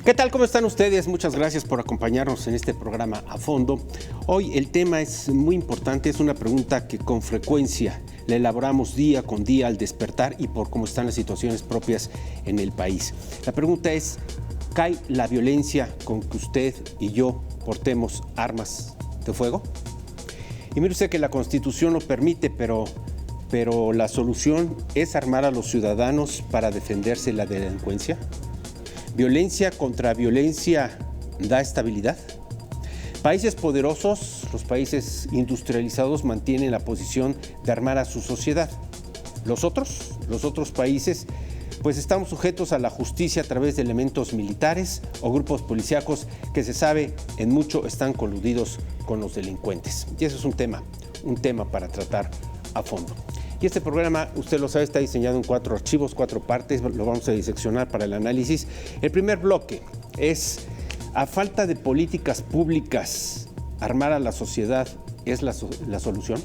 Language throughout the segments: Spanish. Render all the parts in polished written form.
¿Qué tal? ¿Cómo están ustedes? Muchas gracias por acompañarnos en este programa a fondo. Hoy el tema es muy importante, es una pregunta que con frecuencia la elaboramos día con día al despertar y por cómo están las situaciones propias en el país. La pregunta es, ¿cae la violencia con que usted y yo portemos armas de fuego? Y mire usted que la Constitución lo permite, pero la solución es armar a los ciudadanos para defenderse de la delincuencia. ¿Violencia contra violencia da estabilidad? Países poderosos, los países industrializados, mantienen la posición de armar a su sociedad. Los otros países, pues estamos sujetos a la justicia a través de elementos militares o grupos policíacos que se sabe en mucho están coludidos con los delincuentes. Y eso es un tema para tratar a fondo. Y este programa, usted lo sabe, está diseñado en 4 archivos, 4 partes, lo vamos a diseccionar para el análisis. El primer bloque es, a falta de políticas públicas, ¿armar a la sociedad es la solución?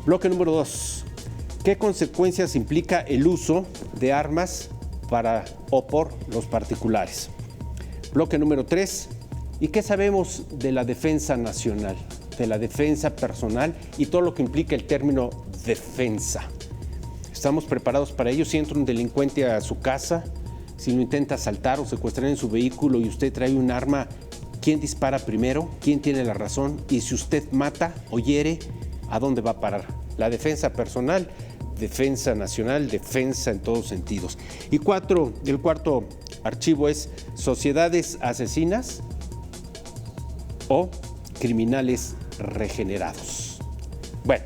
Bloque número 2, ¿qué consecuencias implica el uso de armas para o por los particulares? Bloque número 3, ¿y qué sabemos de la defensa nacional, de la defensa personal y todo lo que implica el término defensa? ¿Estamos preparados para ello? Si entra un delincuente a su casa, si lo intenta asaltar o secuestrar en su vehículo y usted trae un arma, ¿quién dispara primero? ¿Quién tiene la razón? Y si usted mata o hiere, ¿a dónde va a parar? La defensa personal, defensa nacional, defensa en todos sentidos. Y el cuarto archivo es sociedades asesinas o criminales regenerados. Bueno,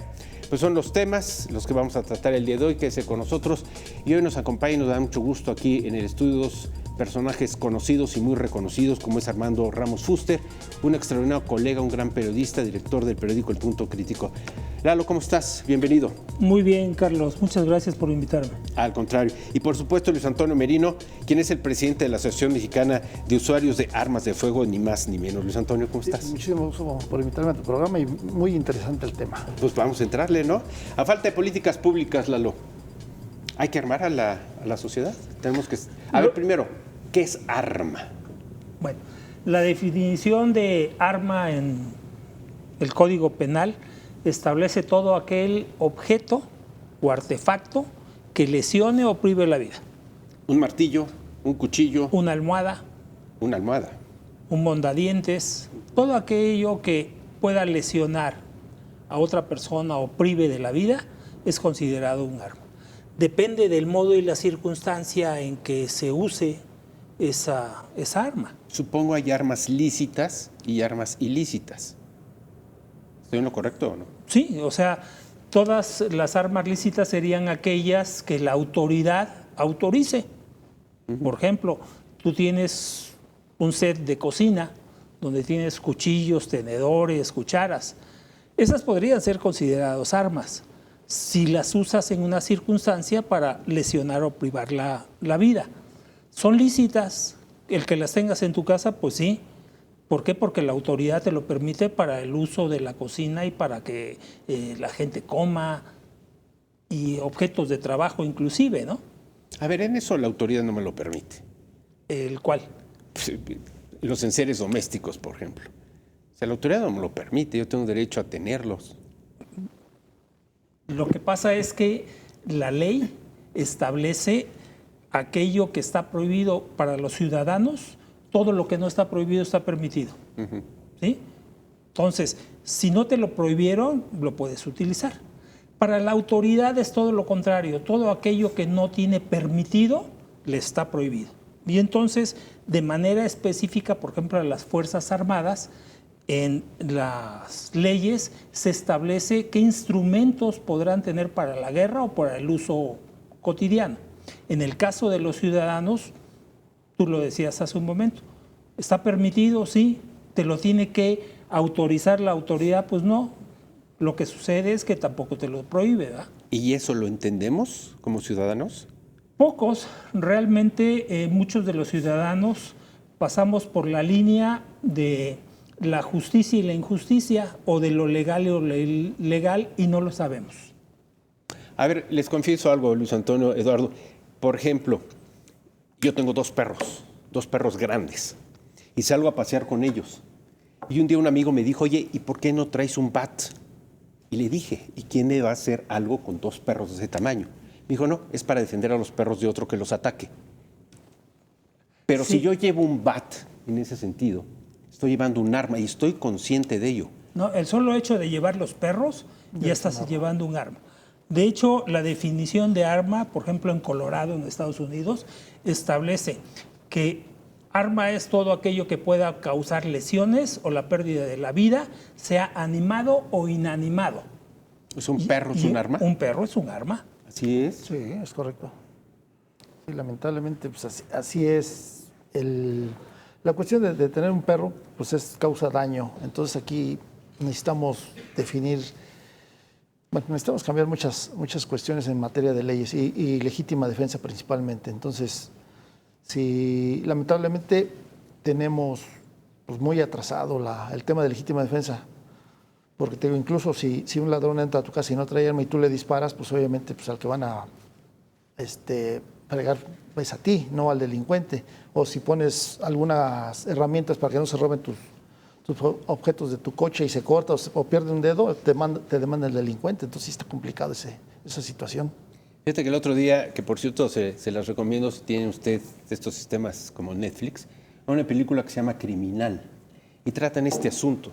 pues son los temas los que vamos a tratar el día de hoy. Quédese con nosotros. Y hoy nos acompaña y nos da mucho gusto aquí en el estudio dos personajes conocidos y muy reconocidos, como es Armando Ramos Fuster, un extraordinario colega, un gran periodista, director del periódico El Punto Crítico. Lalo, ¿cómo estás? Bienvenido. Muy bien, Carlos. Muchas gracias por invitarme. Al contrario. Y por supuesto, Luis Antonio Merino, quien es el presidente de la Asociación Mexicana de Usuarios de Armas de Fuego, ni más ni menos. Luis Antonio, ¿cómo estás? Sí, muchísimo gusto por invitarme a tu programa y muy interesante el tema. Pues vamos a entrarle, ¿no? A falta de políticas públicas, Lalo, ¿hay que armar a la sociedad? Tenemos que... A ver, primero, ¿qué es arma? Bueno, la definición de arma en el Código Penal establece todo aquel objeto o artefacto que lesione o prive la vida. Un martillo, un cuchillo. Una almohada. Una almohada. Un mondadientes. Todo aquello que pueda lesionar a otra persona o prive de la vida es considerado un arma. Depende del modo y la circunstancia en que se use esa arma. Supongo hay armas lícitas y armas ilícitas. ¿Estoy en lo correcto o no? Sí, o sea, todas las armas lícitas serían aquellas que la autoridad autorice. Por ejemplo, tú tienes un set de cocina donde tienes cuchillos, tenedores, cucharas. Esas podrían ser consideradas armas si las usas en una circunstancia para lesionar o privar la vida. Son lícitas. El que las tengas en tu casa, pues sí. ¿Por qué? Porque la autoridad te lo permite para el uso de la cocina y para que la gente coma y objetos de trabajo inclusive, ¿no? A ver, en eso la autoridad no me lo permite. ¿El cuál? Los enseres domésticos, por ejemplo. O sea, la autoridad no me lo permite, yo tengo derecho a tenerlos. Lo que pasa es que la ley establece aquello que está prohibido para los ciudadanos. Todo lo que no está prohibido está permitido. ¿Sí? Entonces, si no te lo prohibieron, lo puedes utilizar. Para la autoridad es todo lo contrario. Todo aquello que no tiene permitido, le está prohibido. Y entonces, de manera específica, por ejemplo, a las Fuerzas Armadas, en las leyes se establece qué instrumentos podrán tener para la guerra o para el uso cotidiano. En el caso de los ciudadanos, tú lo decías hace un momento, ¿está permitido? Sí. ¿Te lo tiene que autorizar la autoridad? Pues no. Lo que sucede es que tampoco te lo prohíbe, ¿verdad? ¿Y eso lo entendemos como ciudadanos? Pocos. Realmente muchos de los ciudadanos pasamos por la línea de la justicia y la injusticia, o de lo legal y lo ilegal, y no lo sabemos. A ver, les confieso algo, Luis Antonio, Eduardo. Por ejemplo, yo tengo 2 perros 2 perros grandes, y salgo a pasear con ellos. Y un día un amigo me dijo, oye, ¿y por qué no traes un bat? Y le dije, ¿y quién le va a hacer algo con 2 perros de ese tamaño? Me dijo, no, es para defender a los perros de otro que los ataque. Pero Sí. si yo llevo un bat en ese sentido, estoy llevando un arma y estoy consciente de ello. No, el solo hecho de llevar los perros, ya estás llevando un arma. De hecho, la definición de arma, por ejemplo, en Colorado, en Estados Unidos, establece que arma es todo aquello que pueda causar lesiones o la pérdida de la vida, sea animado o inanimado. ¿Es un perro, es un arma? Un perro es un arma. Así es. Sí, es correcto. Sí, lamentablemente, pues así es. La cuestión de tener un perro, pues causa daño. Entonces aquí necesitamos definir, bueno, necesitamos cambiar muchas cuestiones en materia de leyes y legítima defensa principalmente. Entonces, si lamentablemente tenemos pues, muy atrasado el tema de legítima defensa, porque te digo, incluso si un ladrón entra a tu casa y no trae arma y tú le disparas, pues obviamente pues, al que van a fregar es a ti, no al delincuente. O si pones algunas herramientas para que no se roben tus objetos de tu coche y se corta o pierde un dedo, te demanda el delincuente. Entonces sí está complicado esa situación. Fíjate que el otro día, que por cierto se las recomiendo si tienen usted estos sistemas como Netflix, una película que se llama Criminal y tratan este asunto,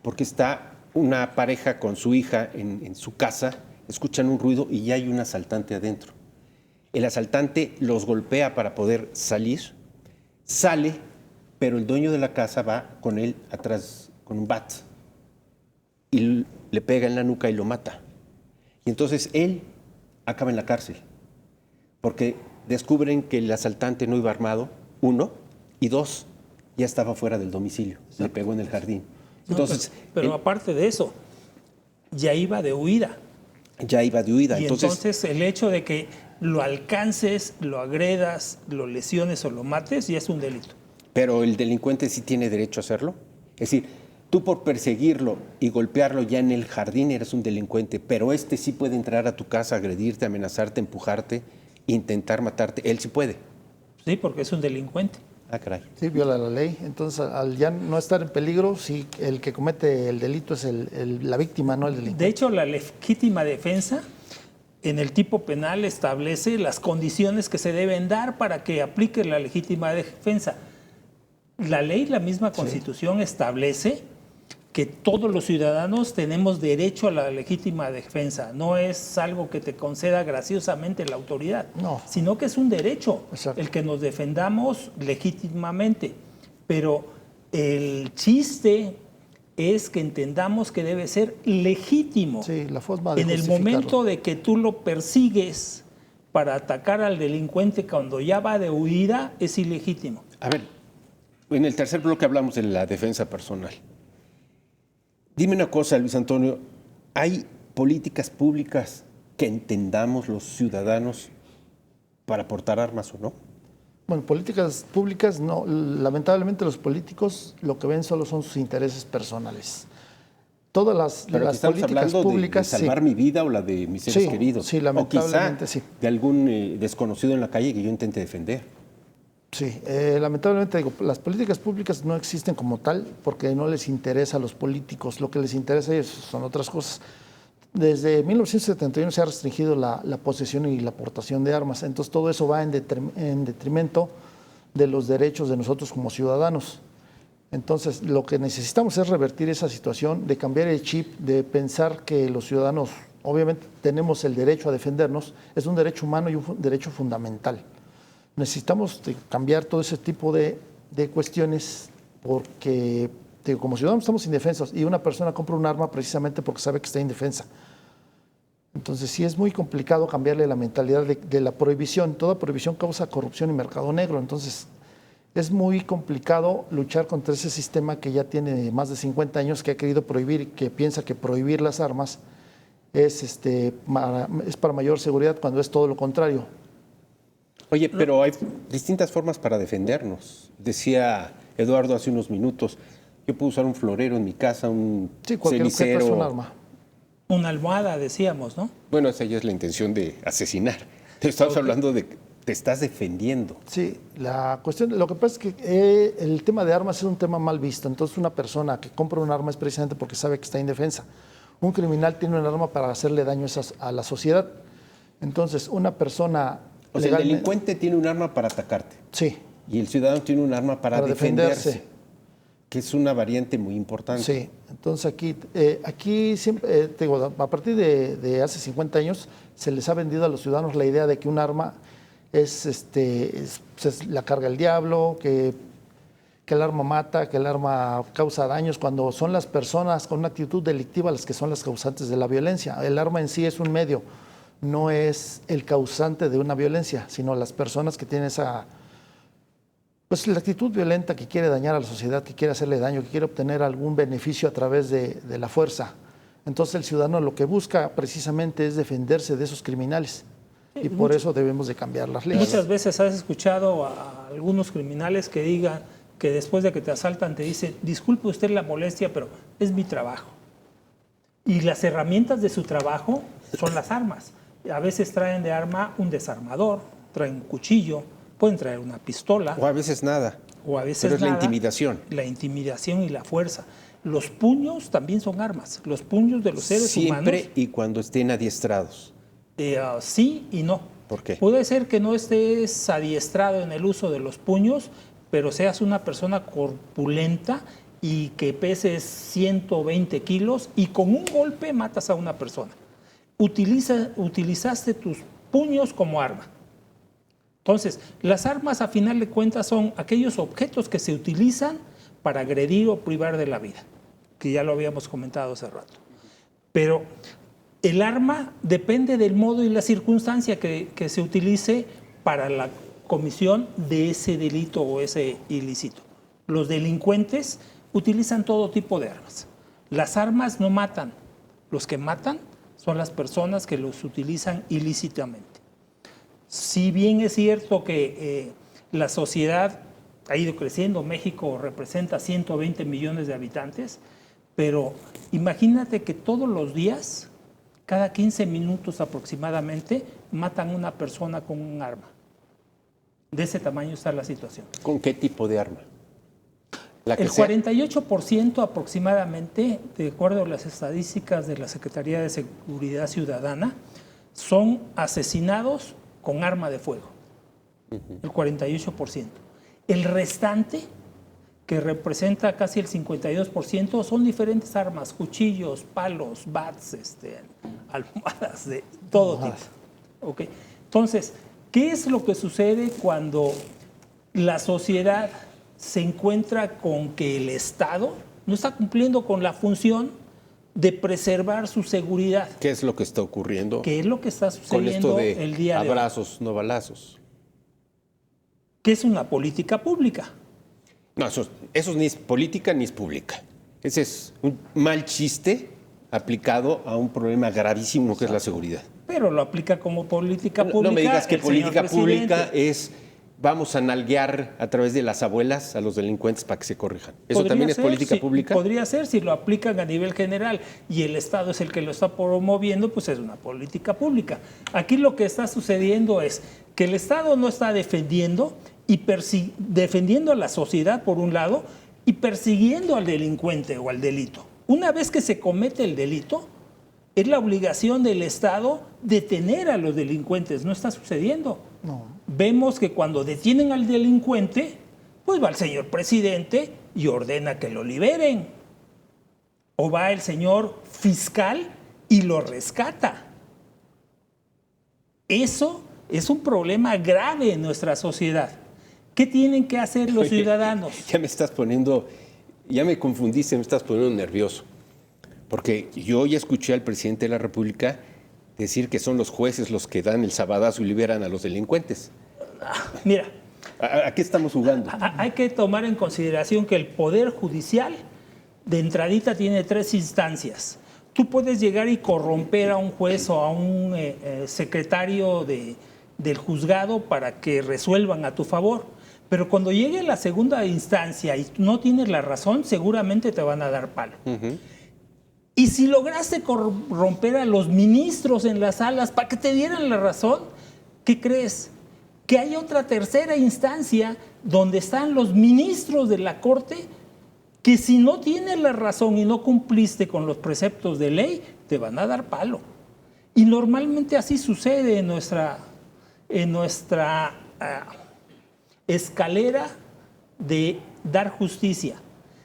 porque está una pareja con su hija en su casa, escuchan un ruido y ya hay un asaltante adentro. El asaltante los golpea para poder salir, sale, pero el dueño de la casa va con él atrás con un bat y le pega en la nuca y lo mata. Y entonces él acaba en la cárcel, porque descubren que el asaltante no iba armado, 1, y 2, ya estaba fuera del domicilio, le pegó en el jardín. Entonces, pero aparte de eso, ya iba de huida. ya iba de huida. Y entonces el hecho de que lo alcances, lo agredas, lo lesiones o lo mates, ya es un delito. Pero el delincuente sí tiene derecho a hacerlo. Es decir, tú por perseguirlo y golpearlo ya en el jardín eres un delincuente, pero este sí puede entrar a tu casa, agredirte, amenazarte, empujarte, intentar matarte. Él sí puede. Sí, porque es un delincuente. Ah, caray. Sí, viola la ley. Entonces, al ya no estar en peligro, sí, el que comete el delito es la víctima, no el delincuente. De hecho, la legítima defensa en el tipo penal establece las condiciones que se deben dar para que aplique la legítima defensa. La ley, la misma Constitución establece que todos los ciudadanos tenemos derecho a la legítima defensa. No es algo que te conceda graciosamente la autoridad, No. sino que es un derecho. Exacto. El que nos defendamos legítimamente. Pero el chiste es que entendamos que debe ser legítimo. Sí, la forma de En el justificarlo. momento de que tú lo persigues para atacar al delincuente cuando ya va de huida, es ilegítimo. A ver, en el tercer bloque hablamos de la defensa personal. Dime una cosa, Luis Antonio, ¿hay políticas públicas que entendamos los ciudadanos para portar armas o no? Bueno, políticas públicas, no. Lamentablemente los políticos lo que ven solo son sus intereses personales. Todas las Pero aquí estamos políticas hablando públicas, de salvar mi vida o la de mis seres Sí, queridos. sí, o lamentablemente quizá sí. de algún desconocido en la calle que yo intente defender. Sí, lamentablemente digo, las políticas públicas no existen como tal porque no les interesa a los políticos, lo que les interesa a ellos son otras cosas. Desde 1971 se ha restringido la posesión y la aportación de armas, entonces todo eso va en detrimento de los derechos de nosotros como ciudadanos. Entonces lo que necesitamos es revertir esa situación, de cambiar el chip, de pensar que los ciudadanos obviamente tenemos el derecho a defendernos, es un derecho humano y un derecho fundamental. Necesitamos cambiar todo ese tipo de cuestiones porque como ciudadanos estamos indefensos y una persona compra un arma precisamente porque sabe que está indefensa. Entonces sí es muy complicado cambiarle la mentalidad de la prohibición. Toda prohibición causa corrupción y mercado negro. Entonces es muy complicado luchar contra ese sistema que ya tiene más de 50 años, que ha querido prohibir y que piensa que prohibir las armas es para mayor seguridad cuando es todo lo contrario. Oye, pero hay distintas formas para defendernos. Decía Eduardo hace unos minutos, yo puedo usar un florero en mi casa, un Sí, cualquier objeto es un arma. Una almohada, decíamos, ¿no? Bueno, esa ya es la intención de asesinar. Estamos hablando de te estás defendiendo. Sí, la cuestión, lo que pasa es que el tema de armas es un tema mal visto. Entonces, una persona que compra un arma es precisamente porque sabe que está indefensa. Un criminal tiene un arma para hacerle daño a la sociedad. Entonces, una persona... O sea, el delincuente tiene un arma para atacarte. Sí. Y el ciudadano tiene un arma para defenderse. Que es una variante muy importante. Sí, entonces aquí siempre, te digo, a partir de hace 50 años se les ha vendido a los ciudadanos la idea de que un arma es la carga el diablo, que el arma mata, que el arma causa daños, cuando son las personas con una actitud delictiva las que son las causantes de la violencia. El arma en sí es un medio, no es el causante de una violencia, sino las personas que tienen pues la actitud violenta, que quiere dañar a la sociedad, que quiere hacerle daño, que quiere obtener algún beneficio a través de la fuerza. Entonces el ciudadano lo que busca precisamente es defenderse de esos criminales. Y por eso debemos de cambiar las leyes. Muchas veces has escuchado a algunos criminales que digan que después de que te asaltan te dicen, disculpe usted la molestia, pero es mi trabajo. Y las herramientas de su trabajo son las armas. A veces traen de arma un desarmador, traen un cuchillo, pueden traer una pistola. O a veces nada. O a veces pero es nada. La intimidación. La intimidación y la fuerza. Los puños también son armas. Los puños de los seres humanos. Siempre y cuando estén adiestrados. Sí y no. ¿Por qué? Puede ser que no estés adiestrado en el uso de los puños, pero seas una persona corpulenta y que peses 120 kilos y con un golpe matas a una persona. Utilizaste tus puños como arma. Entonces, las armas a final de cuentas son aquellos objetos que se utilizan para agredir o privar de la vida, que ya lo habíamos comentado hace rato. Pero el arma depende del modo y la circunstancia que se utilice para la comisión de ese delito o ese ilícito. Los delincuentes utilizan todo tipo de armas. Las armas no matan. Los que matan son las personas que los utilizan ilícitamente. Si bien es cierto que la sociedad ha ido creciendo, México representa 120 millones de habitantes, pero imagínate que todos los días, cada 15 minutos aproximadamente, matan a una persona con un arma. De ese tamaño está la situación. ¿Con qué tipo de arma? El 48% aproximadamente, de acuerdo a las estadísticas de la Secretaría de Seguridad Ciudadana, son asesinados con arma de fuego. El 48%. El restante, que representa casi el 52%, son diferentes armas, cuchillos, palos, bats, almohadas de todo tipo. Okay. Entonces, ¿qué es lo que sucede cuando la sociedad se encuentra con que el Estado no está cumpliendo con la función de preservar su seguridad? ¿Qué es lo que está ocurriendo? ¿Qué es lo que está sucediendo con esto de el día de hoy? Abrazos, no balazos. ¿Qué es una política pública? No, eso ni es política ni es pública. Ese es un mal chiste aplicado a un problema gravísimo que es la seguridad. Pero lo aplica como política pública. No me digas que política pública es vamos a nalguear a través de las abuelas a los delincuentes para que se corrijan. ¿Eso también es política pública? Podría ser, si lo aplican a nivel general y el Estado es el que lo está promoviendo, pues es una política pública. Aquí lo que está sucediendo es que el Estado no está defendiendo defendiendo a la sociedad por un lado y persiguiendo al delincuente o al delito. Una vez que se comete el delito, es la obligación del Estado detener a los delincuentes. No está sucediendo. No. Vemos que cuando detienen al delincuente, pues va el señor presidente y ordena que lo liberen. O va el señor fiscal y lo rescata. Eso es un problema grave en nuestra sociedad. ¿Qué tienen que hacer los ciudadanos? Ya me confundiste, me estás poniendo nervioso. Porque yo ya escuché al presidente de la República decir que son los jueces los que dan el sabadazo y liberan a los delincuentes. Mira. ¿A qué estamos jugando? Hay que tomar en consideración que el Poder Judicial de entradita tiene 3 instancias. Tú puedes llegar y corromper a un juez o a un secretario del juzgado para que resuelvan a tu favor. Pero cuando llegue la segunda instancia y no tienes la razón, seguramente te van a dar palo. Y si lograste corromper a los ministros en las salas para que te dieran la razón, ¿qué crees? que hay otra tercera instancia donde están los ministros de la Corte que si no tienes la razón y no cumpliste con los preceptos de ley, te van a dar palo. Y normalmente así sucede en nuestra escalera de dar justicia.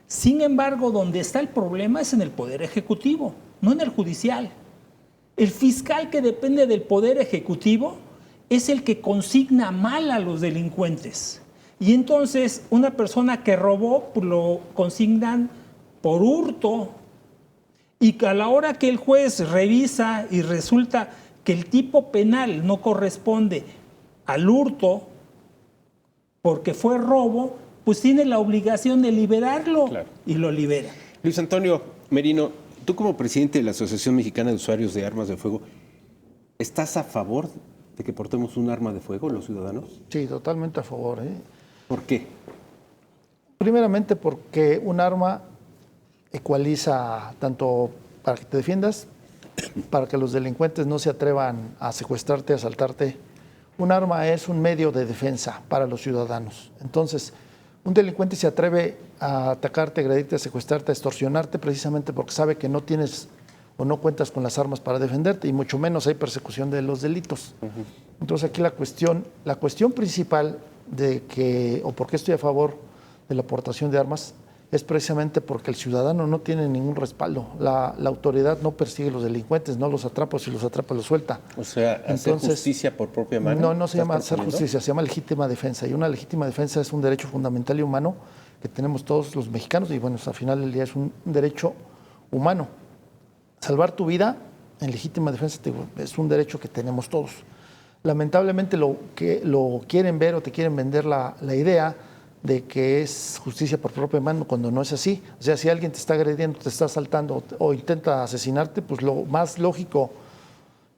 Sin embargo, donde está el problema es en el Poder Ejecutivo, no en el judicial. El fiscal que depende del Poder Ejecutivo es el que consigna mal a los delincuentes. Y entonces una persona que robó pues lo consignan por hurto, y a la hora que el juez revisa y resulta que el tipo penal no corresponde al hurto porque fue robo, pues tiene la obligación de liberarlo, claro, y lo libera. Luis Antonio Merino, tú como presidente de la Asociación Mexicana de Usuarios de Armas de Fuego, ¿estás a favor de que portemos un arma de fuego los ciudadanos? Sí, totalmente a favor. ¿Por qué? Primeramente porque un arma ecualiza tanto para que te defiendas, para que los delincuentes no se atrevan a secuestrarte, a asaltarte. Un arma es un medio de defensa para los ciudadanos. Entonces, un delincuente se atreve a atacarte, a agredirte, a secuestrarte, a extorsionarte precisamente porque sabe que no tienes o no cuentas con las armas para defenderte y mucho menos hay persecución de los delitos. Entonces aquí la cuestión principal de que, o por qué estoy a favor de la aportación de armas, es precisamente porque el ciudadano no tiene ningún respaldo. La autoridad no persigue a los delincuentes, no los atrapa, si los atrapa los suelta. O sea, hacer justicia por propia mano. No, no se llama hacer justicia, se llama legítima defensa. Y una legítima defensa es un derecho fundamental y humano que tenemos todos los mexicanos y bueno, al final del día es un derecho humano. Salvar tu vida en legítima defensa es un derecho que tenemos todos. Lamentablemente lo quieren ver o te quieren vender la idea de que es justicia por propia mano cuando no es así. O sea, si alguien te está agrediendo, te está asaltando o intenta asesinarte, pues lo más lógico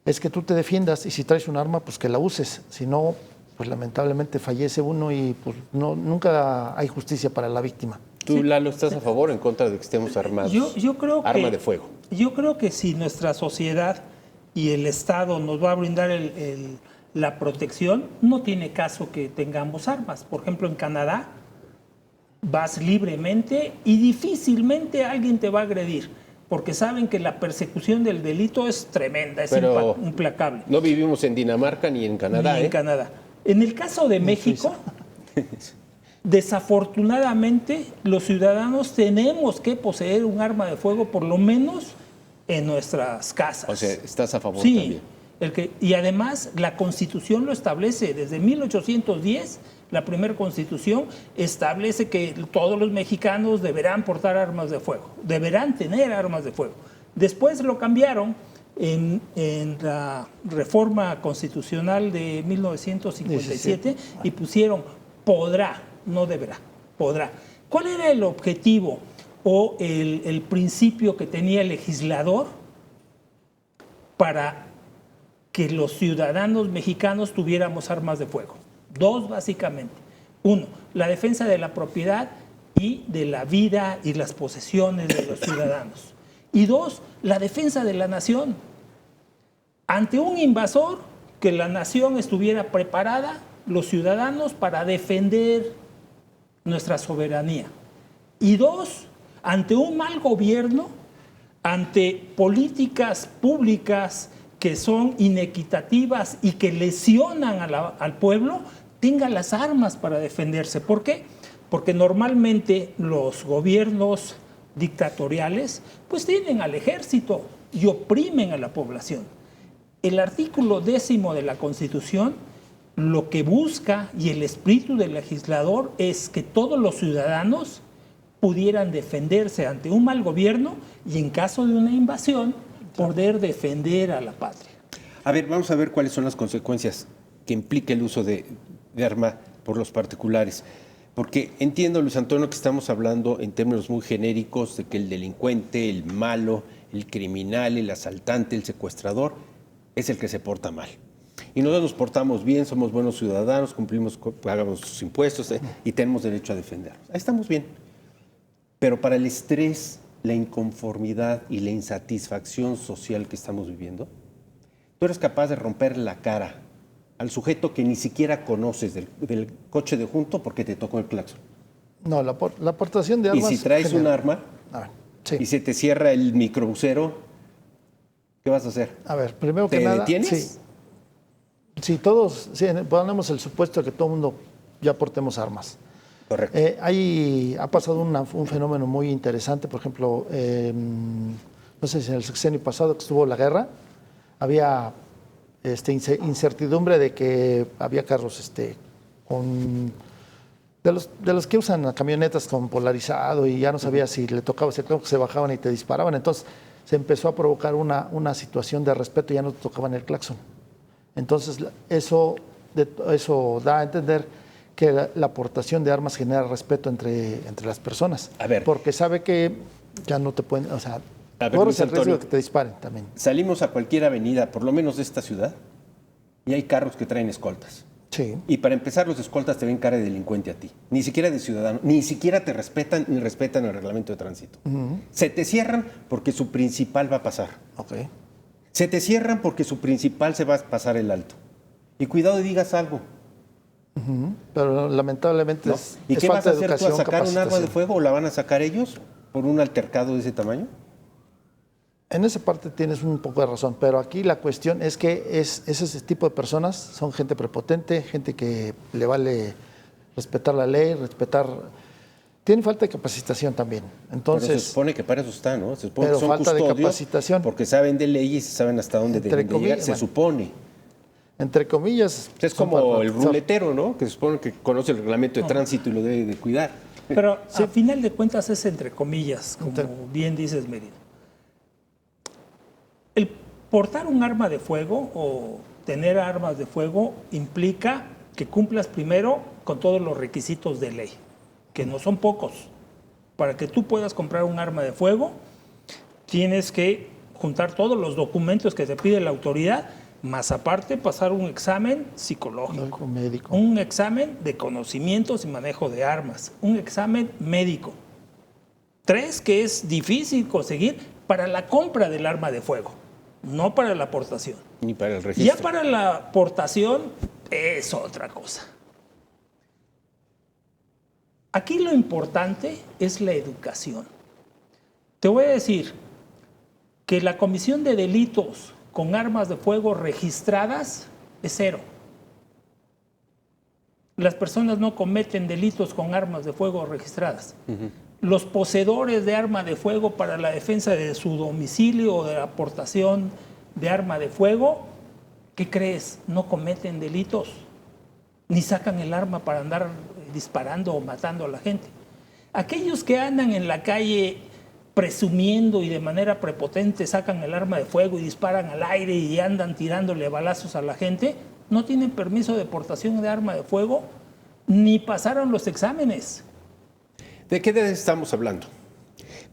es que tú te defiendas y si traes un arma, pues que la uses. Si no, pues lamentablemente fallece uno y pues nunca hay justicia para la víctima. ¿Tú, Lalo, estás a favor o en contra de que estemos armados? Yo creo que arma de fuego. Yo creo que si nuestra sociedad y el Estado nos va a brindar la protección, no tiene caso que tengamos armas. Por ejemplo, en Canadá vas libremente y difícilmente alguien te va a agredir, porque saben que la persecución del delito es tremenda, es implacable. No vivimos en Dinamarca ni en Canadá. Ni en Canadá. En el caso de México, desafortunadamente, los ciudadanos tenemos que poseer un arma de fuego por lo menos en nuestras casas. O sea, ¿estás a favor también? Sí. Y además la Constitución lo establece. Desde 1810, la primera Constitución establece que todos los mexicanos deberán portar armas de fuego, deberán tener armas de fuego. Después lo cambiaron en la reforma constitucional de 1957 y pusieron podrá, no deberá, podrá. ¿Cuál era el objetivo o el principio que tenía el legislador para que los ciudadanos mexicanos tuviéramos armas de fuego? Dos, básicamente. Uno, la defensa de la propiedad y de la vida y las posesiones de los ciudadanos. Y dos, la defensa de la nación. Ante un invasor, que la nación estuviera preparada, los ciudadanos, para defender nuestra soberanía. Y dos, ante un mal gobierno, ante políticas públicas que son inequitativas y que lesionan al pueblo, tenga las armas para defenderse. ¿Por qué? Porque normalmente los gobiernos dictatoriales pues tienen al ejército y oprimen a la población. El artículo 10 de la Constitución lo que busca y el espíritu del legislador es que todos los ciudadanos pudieran defenderse ante un mal gobierno y en caso de una invasión poder defender a la patria. A ver, vamos a ver cuáles son las consecuencias que implica el uso de arma por los particulares. Porque entiendo, Luis Antonio, que estamos hablando en términos muy genéricos de que el delincuente, el malo, el criminal, el asaltante, el secuestrador, es el que se porta mal. Y nosotros nos portamos bien, somos buenos ciudadanos, cumplimos, pagamos sus impuestos y tenemos derecho a defendernos. Ahí estamos bien. Pero para el estrés, la inconformidad y la insatisfacción social que estamos viviendo, tú eres capaz de romper la cara al sujeto que ni siquiera conoces del coche de junto porque te tocó el claxon? No, la aportación de armas... Y si traes un arma sí. y se te cierra el microbusero, ¿qué vas a hacer? A ver, primero ¿Te que nada... detienes? Sí, todos, ponemos el supuesto de que todo el mundo ya portemos armas. Correcto. Ha pasado un fenómeno muy interesante, por ejemplo, no sé si en el sexenio pasado que estuvo la guerra, había incertidumbre de que había carros de los que usan camionetas con polarizado y ya no sabía si le tocaba, se bajaban y te disparaban. Entonces se empezó a provocar una situación de respeto y ya no te tocaban el claxon. Entonces eso da a entender que la aportación de armas genera respeto entre las personas. A ver. Porque sabe que ya no te pueden, o sea, Luis corres el riesgo Antonio, de que te disparen también. salimos a cualquier avenida, por lo menos de esta ciudad, y hay carros que traen escoltas. Sí. Y para empezar, los escoltas te ven cara de delincuente a ti. Ni siquiera de ciudadano. Ni siquiera te respetan ni respetan el reglamento de tránsito. Se te cierran porque su principal va a pasar. Ok. Se te cierran porque su principal se va a pasar el alto. Y cuidado y digas algo. Pero lamentablemente ¿No? es ¿Y qué vas falta a de hacer tú? ¿A educación, sacar un arma de capacitación. fuego o la van a sacar ellos por un altercado de ese tamaño? En esa parte tienes un poco de razón, pero aquí la cuestión es que ese tipo de personas son gente prepotente, gente que le vale respetar la ley, Tiene falta de capacitación también. Entonces, Pero se supone que para eso está, ¿no? Se supone pero que son falta de custodios capacitación. porque saben de leyes y saben hasta dónde Entre deben de llegar, comillas, se bueno. supone. entre comillas... Es son como para el protector. ruletero, ¿no? Que se supone que conoce el reglamento de tránsito y lo debe de cuidar. Pero a final de cuentas es entre comillas, como Entre- bien dices, Merino. El portar un arma de fuego o tener armas de fuego implica que cumplas primero con todos los requisitos de ley, que no son pocos. Para que tú puedas comprar un arma de fuego, tienes que juntar todos los documentos que te pide la autoridad, más aparte pasar un examen psicológico, Médico. un examen de conocimientos y manejo de armas, un examen médico. 3, que es difícil conseguir para la compra del arma de fuego, no para la aportación. Ni para el registro. Ya para la aportación es otra cosa. Aquí lo importante es la educación. Te voy a decir que la comisión de delitos con armas de fuego registradas es 0. Las personas no cometen delitos con armas de fuego registradas. Los poseedores de arma de fuego para la defensa de su domicilio o de la aportación de arma de fuego, ¿qué crees? No cometen delitos, ni sacan el arma para andar disparando o matando a la gente. Aquellos que andan en la calle presumiendo y de manera prepotente sacan el arma de fuego y disparan al aire y andan tirándole balazos a la gente, no tienen permiso de portación de arma de fuego ni pasaron los exámenes. ¿De qué edad estamos hablando?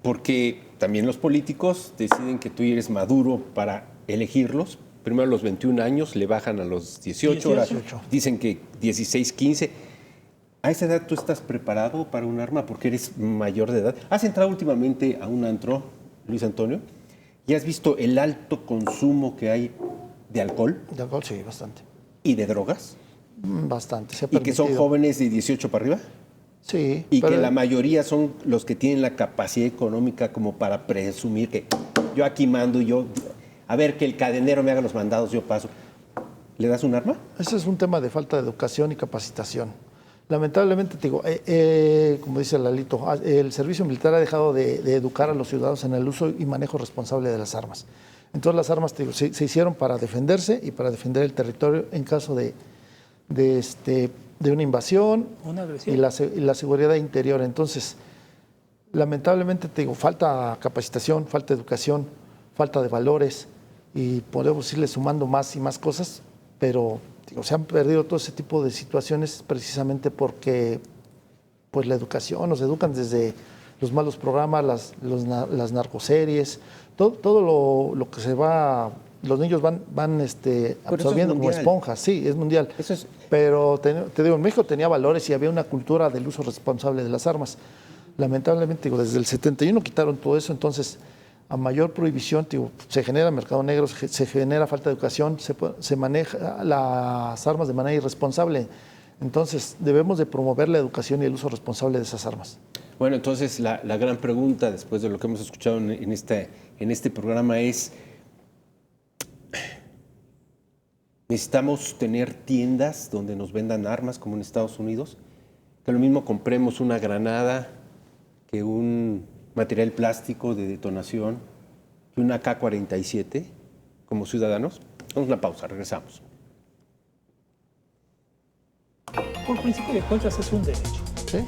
Porque también los políticos deciden que tú eres maduro para elegirlos. Primero a los 21 años, le bajan a los 18, ahora 18. dicen que 16, 15. ¿A esa edad tú estás preparado para un arma porque eres mayor de edad? ¿Has entrado últimamente a un antro, Luis Antonio, y has visto el alto consumo que hay de alcohol De alcohol, sí, bastante. y de drogas? Bastante. Se ha ¿Y que son permitido. jóvenes de 18 para arriba? Sí. Y pero- que la mayoría son los que tienen la capacidad económica como para presumir que yo aquí mando y yo, a ver, que el cadenero me haga los mandados, yo paso. ¿Le das un arma? Ese es un tema de falta de educación y capacitación. Lamentablemente, te digo, como dice Lalito, el servicio militar ha dejado de educar a los ciudadanos en el uso y manejo responsable de las armas. Entonces las armas, te digo, se hicieron para defenderse y para defender el territorio en caso de una invasión Una agresión. y la seguridad interior. Entonces, lamentablemente, te digo, falta capacitación, falta educación, falta de valores y podemos irle sumando más y más cosas, pero digo, se han perdido todo ese tipo de situaciones precisamente porque pues la educación, nos educan desde los malos programas, las narcoseries, todo lo que se va, los niños van absorbiendo como mundial. esponjas, sí, es mundial. Eso es- Pero te digo, en México tenía valores y había una cultura del uso responsable de las armas. Lamentablemente, digo, desde el 71 quitaron todo eso, entonces A mayor prohibición, se genera mercado negro, se genera falta de educación, se maneja las armas de manera irresponsable. Entonces, debemos de promover la educación y el uso responsable de esas armas. Bueno, entonces la gran pregunta, después de lo que hemos escuchado en este programa, es: ¿necesitamos tener tiendas donde nos vendan armas como en Estados Unidos? Que lo mismo compremos una granada que un material plástico de detonación, que una AK-47 como ciudadanos. Vamos a una pausa, regresamos. Por principio de cuentas es un derecho. ¿Sí?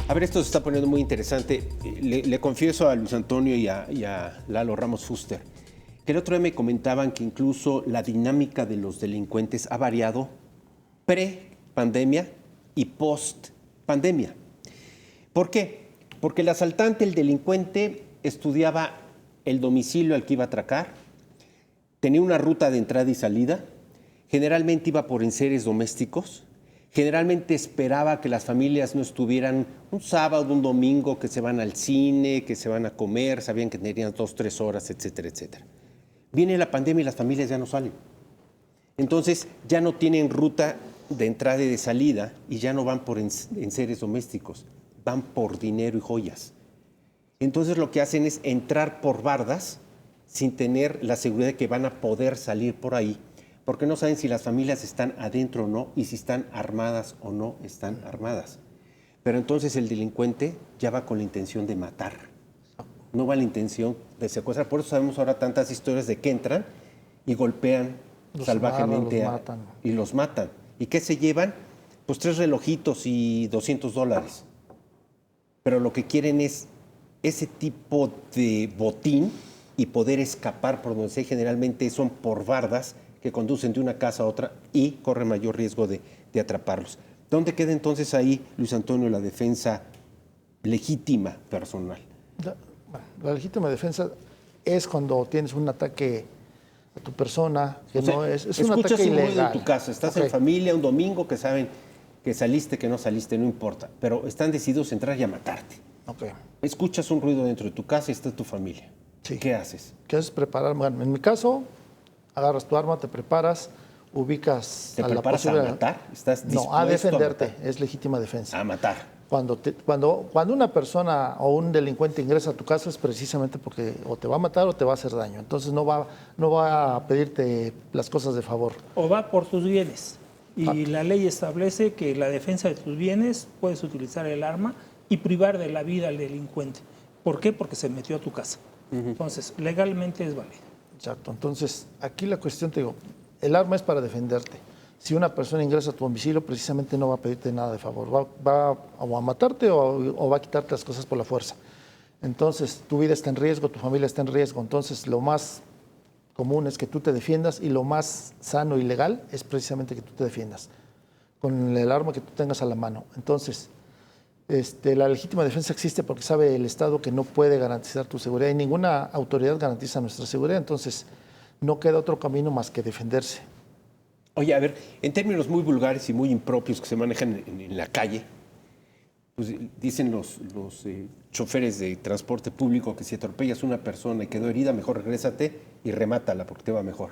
A ver, esto se está poniendo muy interesante. Le confieso a Luis Antonio y a Lalo Ramos Fuster que el otro día me comentaban que incluso la dinámica de los delincuentes ha variado pre-pandemia y post-pandemia. ¿Por qué? Porque el asaltante, el delincuente, estudiaba el domicilio al que iba a atracar, tenía una ruta de entrada y salida, generalmente iba por enseres domésticos, generalmente esperaba que las familias no estuvieran un sábado, un domingo, que se van al cine, que se van a comer, sabían que tenían 2, 3 horas, etcétera, etcétera. Viene la pandemia y las familias ya no salen. Entonces ya no tienen ruta de entrada y de salida y ya no van por enseres domésticos, van por dinero y joyas. Entonces lo que hacen es entrar por bardas sin tener la seguridad de que van a poder salir por ahí, porque no saben si las familias están adentro o no y si están armadas o no están armadas. Pero entonces el delincuente ya va con la intención de matar, no va la intención de secuestrar. Por eso sabemos ahora tantas historias de que entran y golpean salvajemente y los matan. ¿Y qué se llevan? Pues 3 relojitos y $200. Pero lo que quieren es ese tipo de botín y poder escapar por donde sea. Generalmente son por bardas que conducen de una casa a otra y corre mayor riesgo de atraparlos. ¿Dónde queda entonces ahí, Luis Antonio, la defensa legítima personal? La legítima defensa es cuando tienes un ataque a tu persona, que o sea, no es un ataque escuchas un ilegal. ruido en tu casa, estás en familia un domingo que saben que saliste, que no saliste, no importa, pero están decididos a entrar y a matarte. Escuchas un ruido dentro de tu casa y está tu familia. Sí. ¿Qué haces? ¿Qué haces? Preparar. Bueno, en mi caso, agarras tu arma, te preparas, ubicas ¿Te preparas a matar? ¿Estás dispuesto a defenderte? a matar? Es legítima defensa. A matar. Cuando una persona o un delincuente ingresa a tu casa es precisamente porque o te va a matar o te va a hacer daño. Entonces no va a pedirte las cosas de favor. O va por tus bienes. Y la ley establece que la defensa de tus bienes puedes utilizar el arma y privar de la vida al delincuente. ¿Por qué? Porque se metió a tu casa. Entonces, legalmente es válido. Exacto. Entonces, aquí la cuestión, te digo, el arma es para defenderte. Si una persona ingresa a tu domicilio, precisamente no va a pedirte nada de favor. Va o a matarte o va a quitarte las cosas por la fuerza. Entonces, tu vida está en riesgo, tu familia está en riesgo. Entonces, lo más común es que tú te defiendas y lo más sano y legal es precisamente que tú te defiendas con el arma que tú tengas a la mano. Entonces, la legítima defensa existe porque sabe el Estado que no puede garantizar tu seguridad y ninguna autoridad garantiza nuestra seguridad. Entonces, no queda otro camino más que defenderse. Oye, a ver, en términos muy vulgares y muy impropios que se manejan en la calle, pues dicen los choferes de transporte público que si atropellas a una persona y quedó herida, mejor regrésate y remátala porque te va mejor.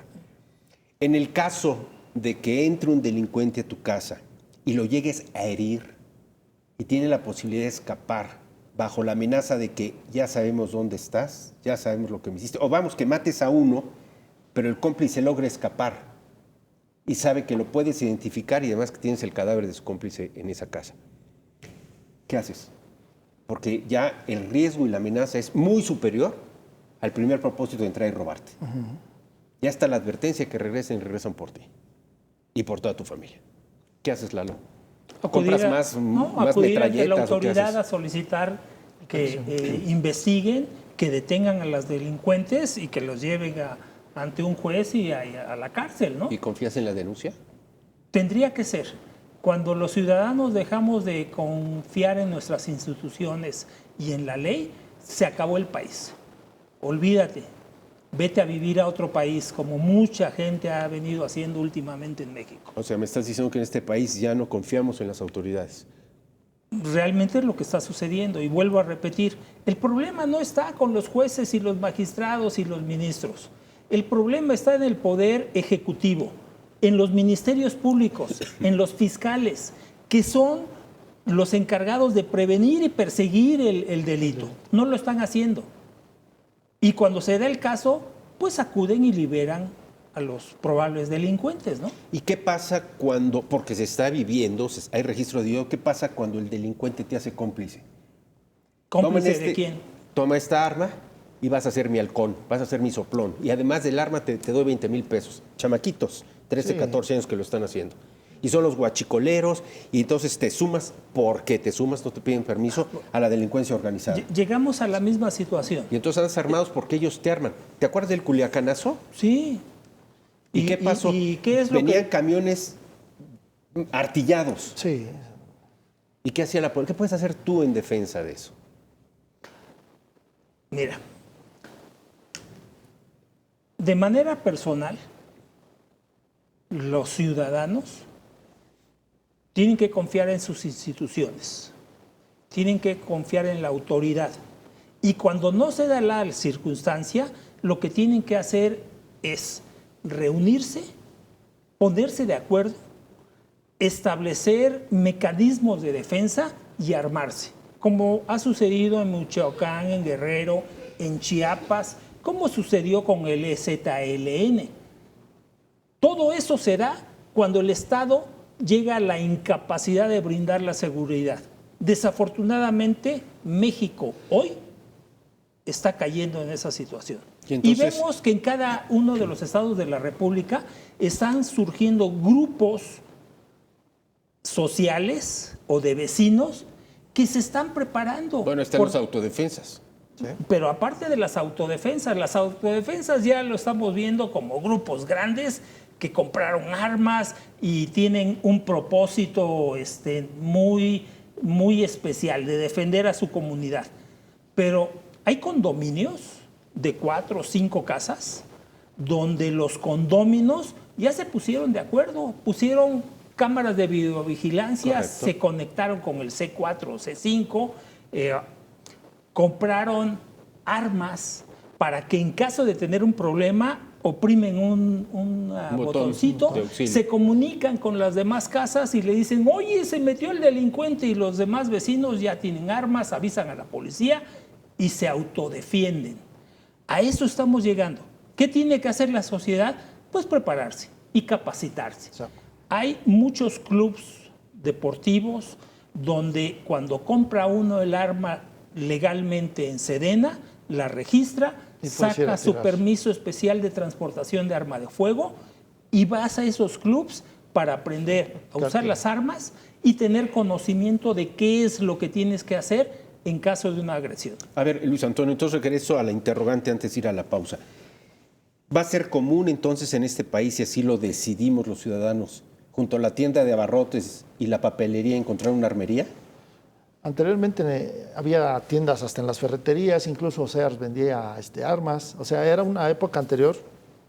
En el caso de que entre un delincuente a tu casa y lo llegues a herir y tiene la posibilidad de escapar bajo la amenaza de que ya sabemos dónde estás, ya sabemos lo que me hiciste, o vamos, que mates a uno, pero el cómplice logra escapar y sabe que lo puedes identificar y además que tienes el cadáver de su cómplice en esa casa. ¿Qué haces? Porque ya el riesgo y la amenaza es muy superior al primer propósito de entrar y robarte. Ya está la advertencia que regresan y regresan por ti y por toda tu familia. ¿Qué haces, Lalo? ¿Compras más acudir ante la metralletas? autoridad a solicitar que investiguen, que detengan a los delincuentes y que los lleven ante un juez y a la cárcel, ¿no? ¿Y confías en la denuncia? Tendría que ser. Cuando los ciudadanos dejamos de confiar en nuestras instituciones y en la ley, se acabó el país. Olvídate, vete a vivir a otro país, como mucha gente ha venido haciendo últimamente en México. O sea, me estás diciendo que en este país ya no confiamos en las autoridades. Realmente es lo que está sucediendo, y vuelvo a repetir, el problema no está con los jueces y los magistrados y los ministros. El problema está en el poder ejecutivo, en los ministerios públicos, en los fiscales, que son los encargados de prevenir y perseguir el delito. No lo están haciendo. Y cuando se da el caso, pues acuden y liberan a los probables delincuentes, ¿no? ¿Y qué pasa cuando, porque se está viviendo, hay registro de video, qué pasa cuando el delincuente te hace cómplice? ¿Cómplice de quién? Toma esta arma y vas a ser mi halcón, vas a ser mi soplón. Y además del arma te doy 20,000 pesos. Chamaquitos, 13, 14 años que lo están haciendo. Y son los guachicoleros, y entonces te sumas, porque te sumas, no te piden permiso, a la delincuencia organizada. Llegamos a la misma situación. Y entonces andas armados porque ellos te arman. ¿Te acuerdas del Culiacanazo? Sí. ¿Y qué pasó? ¿Y qué es lo Venían camiones artillados. Sí. ¿Y qué hacía la policía? ¿Qué puedes hacer tú en defensa de eso? Mira, de manera personal, los ciudadanos tienen que confiar en sus instituciones, tienen que confiar en la autoridad. Y cuando no se da la circunstancia, lo que tienen que hacer es reunirse, ponerse de acuerdo, establecer mecanismos de defensa y armarse, como ha sucedido en Michoacán, en Guerrero, en Chiapas, como sucedió con el EZLN. Todo eso se da cuando el Estado llega a la incapacidad de brindar la seguridad. Desafortunadamente, México hoy está cayendo en esa situación. Y vemos que en cada uno de los estados de la República están surgiendo grupos sociales o de vecinos que se están preparando. Bueno, están las autodefensas. ¿Sí? Pero aparte de las autodefensas ya lo estamos viendo como grupos grandes que compraron armas y tienen un propósito muy, muy especial de defender a su comunidad. Pero hay condominios de 4 o 5 casas donde los condóminos ya se pusieron de acuerdo, pusieron cámaras de videovigilancia, correcto, se conectaron con el C4 o C5, compraron armas para que en caso de tener un problema oprimen un Botón botoncito, de auxilio. se comunican con las demás casas y le dicen, oye, se metió el delincuente, y los demás vecinos ya tienen armas, avisan a la policía y se autodefienden. A eso estamos llegando. ¿Qué tiene que hacer la sociedad? Pues prepararse y capacitarse. Exacto. Hay muchos clubes deportivos donde cuando compra uno el arma legalmente en Sedena, la registra, Y puedes ir a saca su tirar. permiso especial de transportación de arma de fuego y vas a esos clubs para aprender a usar Claro. las armas y tener conocimiento de qué es lo que tienes que hacer en caso de una agresión. A ver, Luis Antonio, entonces regreso a la interrogante antes de ir a la pausa. ¿Va a ser común entonces en este país, si así lo decidimos los ciudadanos, junto a la tienda de abarrotes y la papelería, encontrar una armería? Anteriormente había tiendas hasta en las ferreterías, incluso Sears vendía armas. O sea, era una época anterior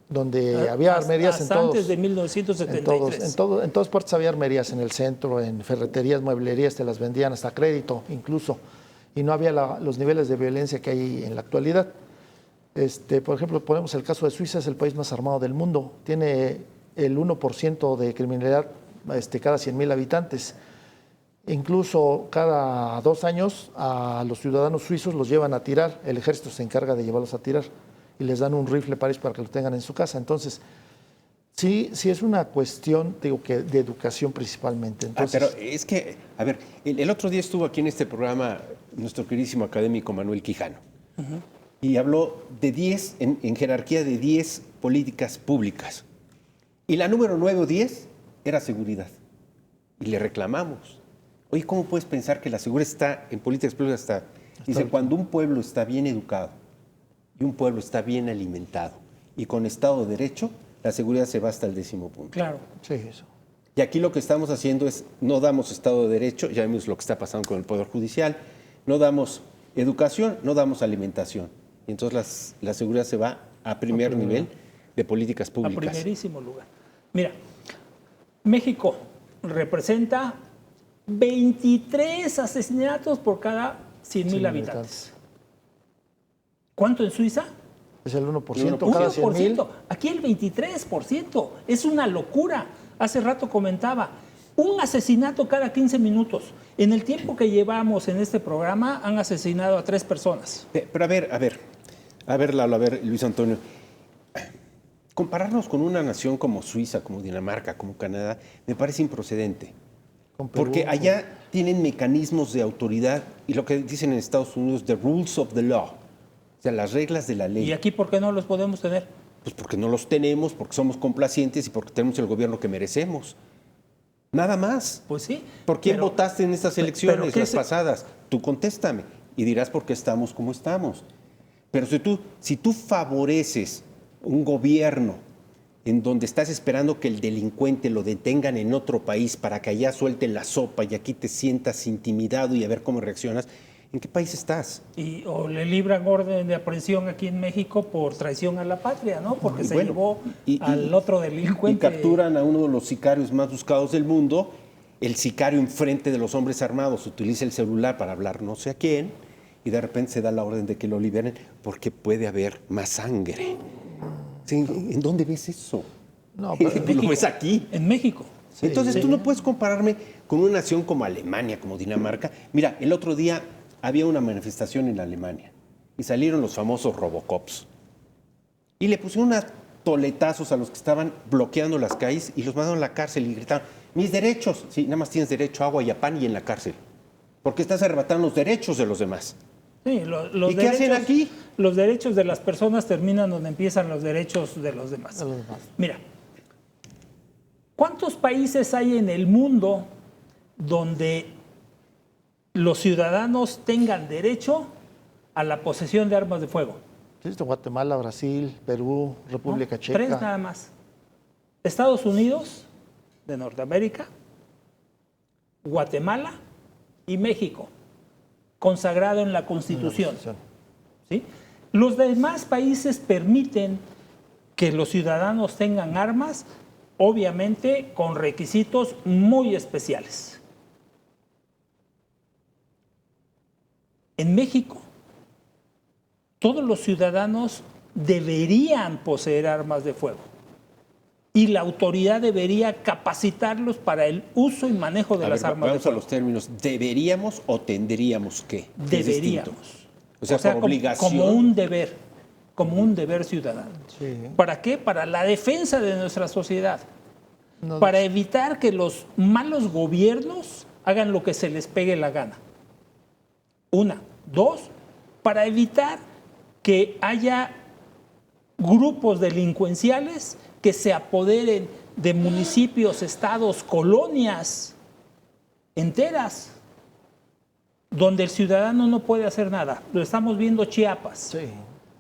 donde había armerías en Hasta todos. antes de 1973. En todas partes había armerías, en el centro, en ferreterías, mueblerías, te las vendían hasta crédito incluso. Y no había los niveles de violencia que hay en la actualidad. Por ejemplo, ponemos el caso de Suiza, es el país más armado del mundo. Tiene el 1% de criminalidad cada 100,000 habitantes. Incluso cada 2 años a los ciudadanos suizos los llevan a tirar, el ejército se encarga de llevarlos a tirar y les dan un rifle París para que lo tengan en su casa. Entonces, sí es una cuestión, digo, que de educación principalmente. Entonces, Pero es que, a ver, el otro día estuvo aquí en este programa nuestro queridísimo académico Manuel Quijano y habló de 10, en jerarquía de 10 políticas públicas. Y la número 9 o 10 era seguridad. Y le reclamamos. Oye, ¿cómo puedes pensar que la seguridad está en políticas públicas? Dice, cuando un pueblo está bien educado y un pueblo está bien alimentado y con Estado de Derecho, la seguridad se va hasta el 10º punto. Claro. sí, eso. Y aquí lo que estamos haciendo es, no damos Estado de Derecho, ya vemos lo que está pasando con el Poder Judicial, no damos educación, no damos alimentación. Y entonces la seguridad se va a primer nivel de políticas A públicas. primerísimo lugar. Mira, México representa 23 asesinatos por cada 100,000 habitantes. ¿Cuánto en Suiza? Es el 1%, Un cada 1%. 100,000. Aquí el 23%. Es una locura. Hace rato comentaba, un asesinato cada 15 minutos. En el tiempo que llevamos en este programa han asesinado a 3 personas. Pero a ver, Lalo, a ver, Luis Antonio. Compararnos con una nación como Suiza, como Dinamarca, como Canadá, me parece improcedente. Con Perú, Porque allá tienen mecanismos de autoridad y lo que dicen en Estados Unidos, the rules of the law, o sea, las reglas de la ley. ¿Y aquí por qué no los podemos tener? Pues porque no los tenemos, porque somos complacientes y porque tenemos el gobierno que merecemos. Nada más. Pues sí. ¿Por quién pero- votaste en estas pero elecciones, ¿qué las se- pasadas? Tú contéstame y dirás por qué estamos como estamos. Pero si tú favoreces un gobierno en donde estás esperando que el delincuente lo detengan en otro país para que allá suelten la sopa y aquí te sientas intimidado y a ver cómo reaccionas, ¿en qué país estás? o le libran orden de aprehensión aquí en México por traición a la patria, ¿no? Porque Y se bueno, llevó y- al otro Y delincuente. capturan a uno de los sicarios más buscados del mundo. El sicario enfrente de los hombres armados utiliza el celular para hablar no sé a quién y de repente se da la orden de que lo liberen porque puede haber más sangre. Sí, ¿en dónde ves eso? No, pero Lo ves aquí. En México. Entonces tú no puedes compararme con una nación como Alemania, como Dinamarca. Mira, el otro día había una manifestación en Alemania y salieron los famosos Robocops. Y le pusieron unos toletazos a los que estaban bloqueando las calles y los mandaron a la cárcel y gritaron, mis derechos. Sí, nada más tienes derecho a agua y a pan y en la cárcel. Porque estás arrebatando los derechos de los demás. Sí, los ¿Y qué hacen derechos- aquí? Los derechos de las personas terminan donde empiezan los derechos de los demás. De los demás. Mira, ¿cuántos países hay en el mundo donde los ciudadanos tengan derecho a la posesión de armas de fuego? existe Guatemala, Brasil, Perú, República ¿No? Checa. 3 nada más. Estados Unidos de Norteamérica, Guatemala y México, consagrado en la Constitución. ¿Sí? Los demás países permiten que los ciudadanos tengan armas, obviamente con requisitos muy especiales. En México, todos los ciudadanos deberían poseer armas de fuego. Y la autoridad debería capacitarlos para el uso y manejo de las armas de Vamos a fuego. los términos. ¿Deberíamos o tendríamos que? Deberíamos. O sea, por obligación. Como un deber ciudadano. Sí. ¿Para qué? Para la defensa de nuestra sociedad. No, Para evitar que los malos gobiernos hagan lo que se les pegue la gana. Una. Dos, para evitar que haya grupos delincuenciales que se apoderen de municipios, estados, colonias enteras, donde el ciudadano no puede hacer nada. Lo estamos viendo Chiapas. Sí.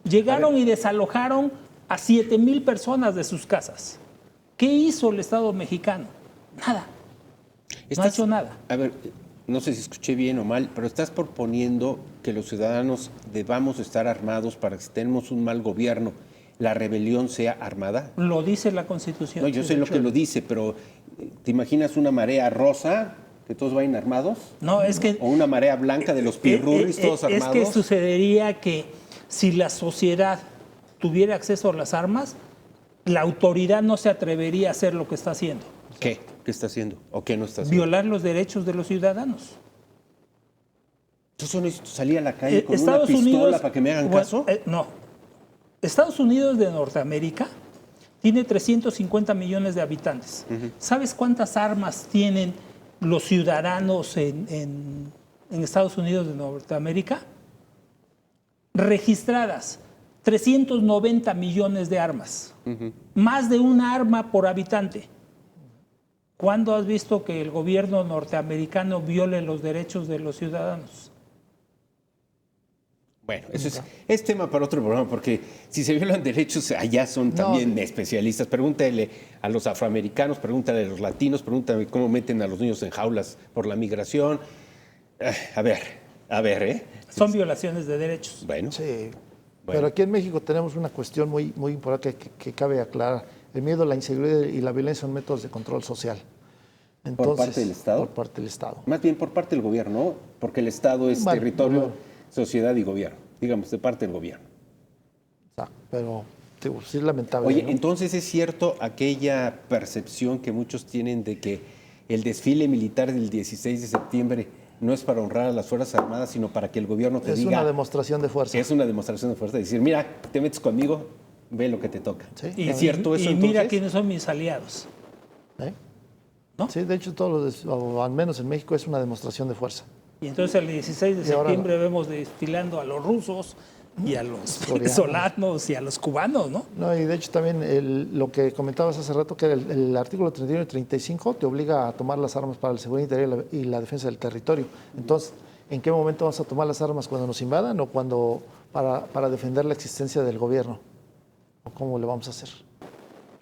Llegaron y desalojaron a 7,000 personas de sus casas. ¿Qué hizo el Estado mexicano? Nada. No ha hecho nada. A ver, no sé si escuché bien o mal, pero estás proponiendo que los ciudadanos debamos estar armados para que si tenemos un mal gobierno, la rebelión sea armada. Lo dice la Constitución. No, yo sé lo que lo dice, pero ¿te imaginas una marea rosa, que todos vayan armados? No, es que... ¿O una marea blanca de los pirurris todos armados? Es que sucedería que si la sociedad tuviera acceso a las armas, la autoridad no se atrevería a hacer lo que está haciendo. ¿Qué? ¿Qué está haciendo? ¿O qué no está haciendo? Violar los derechos de los ciudadanos. ¿Entonces no necesito salir a la calle con Estados una pistola Unidos, para que me hagan bueno, caso? No. Estados Unidos de Norteamérica tiene 350 millones de habitantes. ¿Sabes cuántas armas tienen los ciudadanos en Estados Unidos de Norteamérica? Registradas, 390 millones de armas. Más de una arma por habitante. ¿Cuándo has visto que el gobierno norteamericano viole los derechos de los ciudadanos? Bueno, eso es tema para otro programa, porque si se violan derechos, allá son también especialistas. Pregúntale a los afroamericanos, pregúntale a los latinos, pregúntale cómo meten a los niños en jaulas por la migración. A ver, ¿eh? Son violaciones de derechos. Bueno. Sí. Bueno. Pero aquí en México tenemos una cuestión muy, muy importante que cabe aclarar. El miedo, la inseguridad y la violencia son métodos de control social. Entonces, ¿Por parte del Estado? Por parte del Estado. Más bien por parte del gobierno, ¿no? Porque el Estado es Bueno, territorio, sociedad y gobierno. Digamos, de parte del gobierno. Exacto, pero digo, sí es lamentable. Oye, ¿no? entonces es cierto aquella percepción que muchos tienen de que el desfile militar del 16 de septiembre no es para honrar a las Fuerzas Armadas, sino para que el gobierno te Es diga... una demostración de fuerza. Es una demostración de fuerza. Decir, mira, te metes conmigo, ve lo que te toca. Sí. ¿Es cierto eso Y mira entonces? quiénes son mis aliados. ¿Eh? ¿No? Sí, de hecho, o al menos en México es una demostración de fuerza. Y entonces el 16 de Y ahora septiembre vemos desfilando a los rusos y a los Coreanos. venezolanos y a los cubanos, ¿no? No, y de hecho también lo que comentabas hace rato, que el artículo 31 y 35 te obliga a tomar las armas para la seguridad interior y la defensa del territorio. Entonces, ¿en qué momento vas a tomar las armas? ¿Cuando nos invadan o cuando para defender la existencia del gobierno? ¿O cómo le vamos a hacer?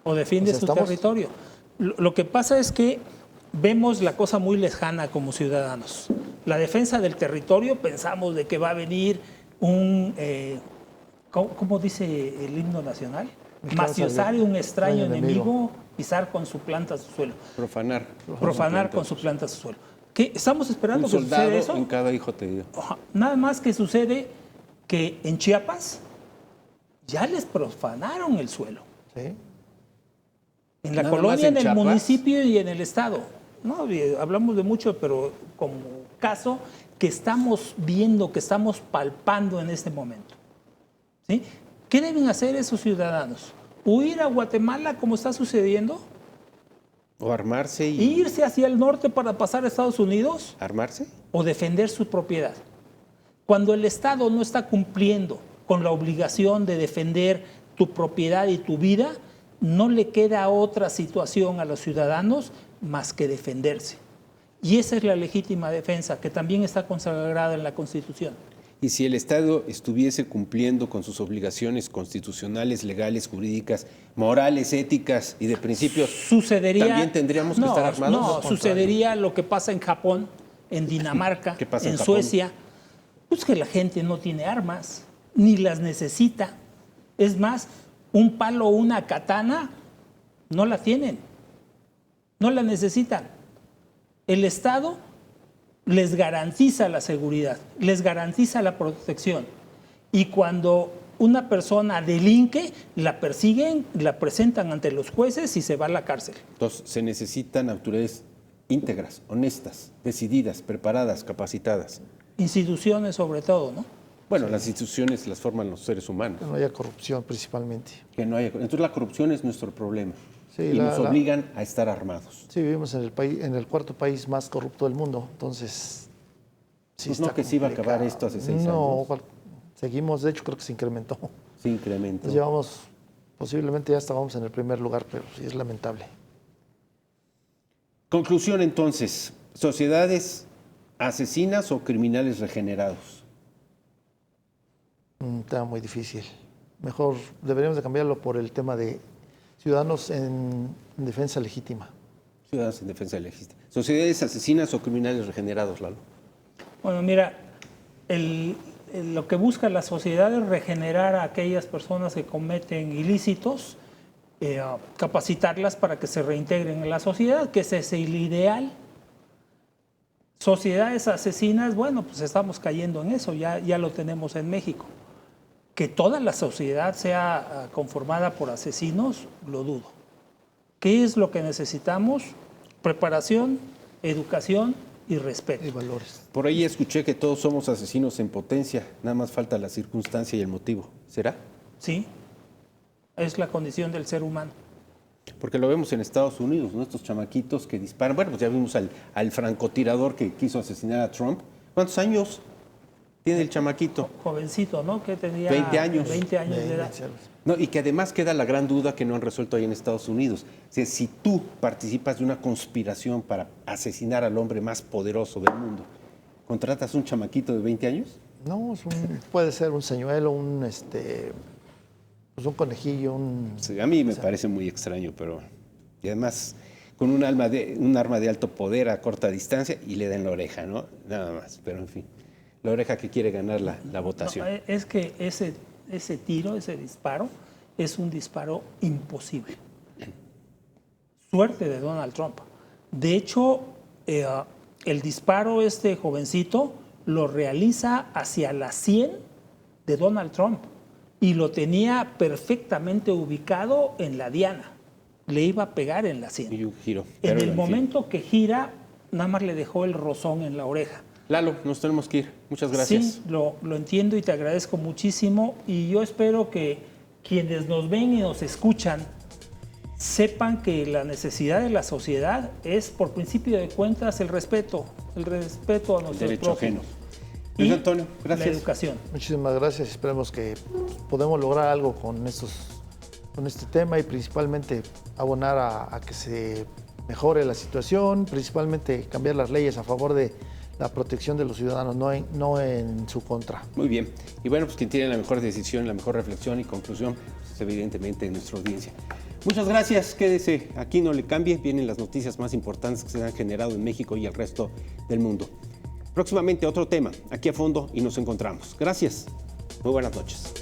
O defiende Pues su estamos- territorio. Lo que pasa es que vemos la cosa muy lejana como ciudadanos. La defensa del territorio, pensamos de que va a venir un, ¿cómo dice el himno nacional? Maciosare un extraño enemigo, pisar con su planta su suelo. Profanar con su planta su suelo. ¿Qué? ¿Estamos esperando Un que suceda soldado eso? en cada hijo te dio. Ajá. Nada más que sucede que en Chiapas ya les profanaron el suelo. ¿Sí? En la Nada más colonia, en en el Chiapas. municipio y en el estado. No, hablamos de mucho, pero como caso que estamos viendo, que estamos palpando en este momento. ¿Sí? ¿Qué deben hacer esos ciudadanos? ¿Huir a Guatemala como está sucediendo? O armarse y... ¿Irse hacia el norte para pasar a Estados Unidos? ¿Armarse? ¿O defender su propiedad? Cuando el Estado no está cumpliendo con la obligación de defender tu propiedad y tu vida, no le queda otra situación a los ciudadanos más que defenderse. Y esa es la legítima defensa que también está consagrada en la Constitución. Y si el Estado estuviese cumpliendo con sus obligaciones constitucionales, legales, jurídicas, morales, éticas y de principios, Sucedería, ¿también tendríamos que estar armados? No, sucedería lo que pasa en Japón, en Dinamarca, ¿Qué pasa en en Japón? Suecia. Pues que la gente no tiene armas, ni las necesita. Es más, un palo o una katana no la tienen, no la necesitan. El Estado les garantiza la seguridad, les garantiza la protección. Y cuando una persona delinque, la persiguen, la presentan ante los jueces y se va a la cárcel. Entonces, se necesitan autoridades íntegras, honestas, decididas, preparadas, capacitadas. Instituciones sobre todo, ¿no? Bueno, las instituciones las forman los seres humanos. Que no haya corrupción principalmente. Que no haya, entonces la corrupción es nuestro problema. Sí, y nos obligan a estar armados. Sí, vivimos en el país, en el cuarto país más corrupto del mundo, entonces sí pues no que se iba a acabar esto hace 6 años. No, seguimos, de hecho creo que se incrementó. Se incrementó. Nos llevamos, posiblemente ya estábamos en el primer lugar, pero sí es lamentable. Conclusión entonces, ¿sociedades asesinas o criminales regenerados? Un tema muy difícil. Mejor deberíamos de cambiarlo por el tema de ciudadanos en defensa legítima. Ciudadanos en defensa legítima. ¿Sociedades asesinas o criminales regenerados, Lalo? Bueno, mira, lo que busca la sociedad es regenerar a aquellas personas que cometen ilícitos, capacitarlas para que se reintegren en la sociedad, que ese es el ideal. Sociedades asesinas, bueno, pues estamos cayendo en eso, ya lo tenemos en México. Que toda la sociedad sea conformada por asesinos, lo dudo. ¿Qué es lo que necesitamos? Preparación, educación y respeto. Y valores. Por ahí escuché que todos somos asesinos en potencia, nada más falta la circunstancia y el motivo. ¿Será? Sí, es la condición del ser humano. Porque lo vemos en Estados Unidos, ¿no? Estos chamaquitos que disparan. Bueno, pues ya vimos al francotirador que quiso asesinar a Trump. ¿Cuántos años tiene el chamaquito? Jovencito, ¿no? Que tenía 20 años. 20 años de edad. No, y que además queda la gran duda que no han resuelto ahí en Estados Unidos. O sea, si tú participas de una conspiración para asesinar al hombre más poderoso del mundo, ¿contratas un chamaquito de 20 años? No, puede ser un señuelo, pues un conejillo, Sí, a mí me parece muy extraño, pero... Y además, con un arma de alto poder a corta distancia y le dan la oreja, ¿no? Nada más, pero en fin. La oreja que quiere ganar la votación. No, es que ese tiro, ese disparo, es un disparo imposible. Suerte de Donald Trump. De hecho, el disparo, este jovencito, lo realiza hacia la 100 de Donald Trump y lo tenía perfectamente ubicado en la diana. Le iba a pegar en la 100. Y un giro. En el momento que gira, nada más le dejó el rozón en la oreja. Lalo, nos tenemos que ir. Muchas gracias. Sí, lo entiendo y te agradezco muchísimo. Y yo espero que quienes nos ven y nos escuchan sepan que la necesidad de la sociedad es, por principio de cuentas, el respeto a nuestros derecho prójimos. ajeno. Luis Antonio, gracias. La educación. Muchísimas gracias. Esperemos que podamos lograr algo con este tema y principalmente abonar a que se mejore la situación, principalmente cambiar las leyes a favor de la protección de los ciudadanos, no en su contra. Muy bien. Y bueno, pues quien tiene la mejor decisión, la mejor reflexión y conclusión, pues es evidentemente nuestra audiencia. Muchas gracias. Quédese aquí, no le cambie. Vienen las noticias más importantes que se han generado en México y el resto del mundo. Próximamente otro tema, aquí a fondo y nos encontramos. Gracias. Muy buenas noches.